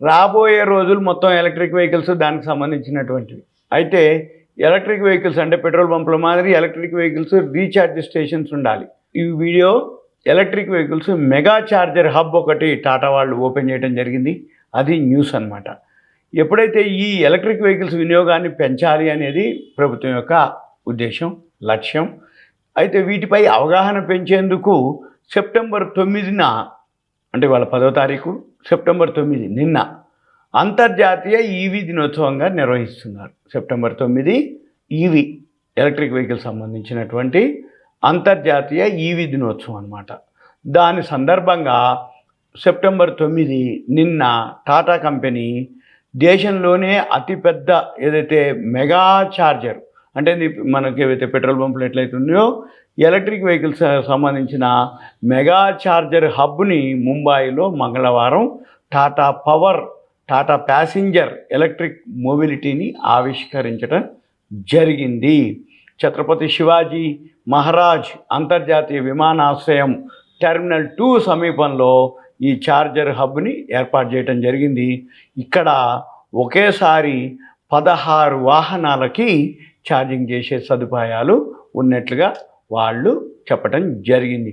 రాబోయే రోజులు మొత్తం ఎలక్ట్రిక్ వెహికల్స్ దానికి సంబంధించినటువంటివి. అయితే ఎలక్ట్రిక్ వెహికల్స్ అంటే పెట్రోల్ పంపుల మాదిరి ఎలక్ట్రిక్ వెహికల్స్ రీఛార్జ్ స్టేషన్స్ ఉండాలి. ఈ video electric vehicles mega charger hub ఒకటి టాటా వాళ్ళు ఓపెన్ చేయడం జరిగింది. అది న్యూస్ అన్నమాట. ఎప్పుడైతే ఈ ఎలక్ట్రిక్ వెహికల్స్ వినియోగాన్ని పెంచాలి అనేది ప్రభుత్వం యొక్క ఉద్దేశం, లక్ష్యం. అయితే వీటిపై అవగాహన పెంచేందుకు సెప్టెంబర్ 9న అంటే వాళ్ళ 10వ తారీఖు సెప్టెంబర్ 9 నిన్న అంతర్జాతీయ ఈవీ దినోత్సవంగా నిర్వహిస్తున్నారు. సెప్టెంబర్ 9 ఈవీ ఎలక్ట్రిక్ వెహికల్ సంబంధించినటువంటి అంతర్జాతీయ ఈవీ దినోత్సవం అన్నమాట. దాని సందర్భంగా సెప్టెంబర్ 9 నిన్న టాటా కంపెనీ దేశంలోనే అతిపెద్ద ఏదైతే మెగా ఛార్జర్ అంటే మనకి ఏవైతే పెట్రోల్ పంపులు ఎట్లయితే ఉన్నాయో ఎలక్ట్రిక్ వెహికల్స్ సంబంధించిన మెగా ఛార్జర్ హబ్ని ముంబైలో మంగళవారం టాటా ప్యాసింజర్ ఎలక్ట్రిక్ మొబిలిటీని ఆవిష్కరించడం జరిగింది. ఛత్రపతి శివాజీ మహారాజ్ అంతర్జాతీయ విమానాశ్రయం టెర్మినల్ 2 సమీపంలో ఈ ఛార్జర్ హబ్ని ఏర్పాటు చేయడం జరిగింది. ఇక్కడ ఒకేసారి 16 వాహనాలకి ఛార్జింగ్ చేసే సదుపాయాలు ఉన్నట్లుగా వాళ్ళు చెప్పడం జరిగింది.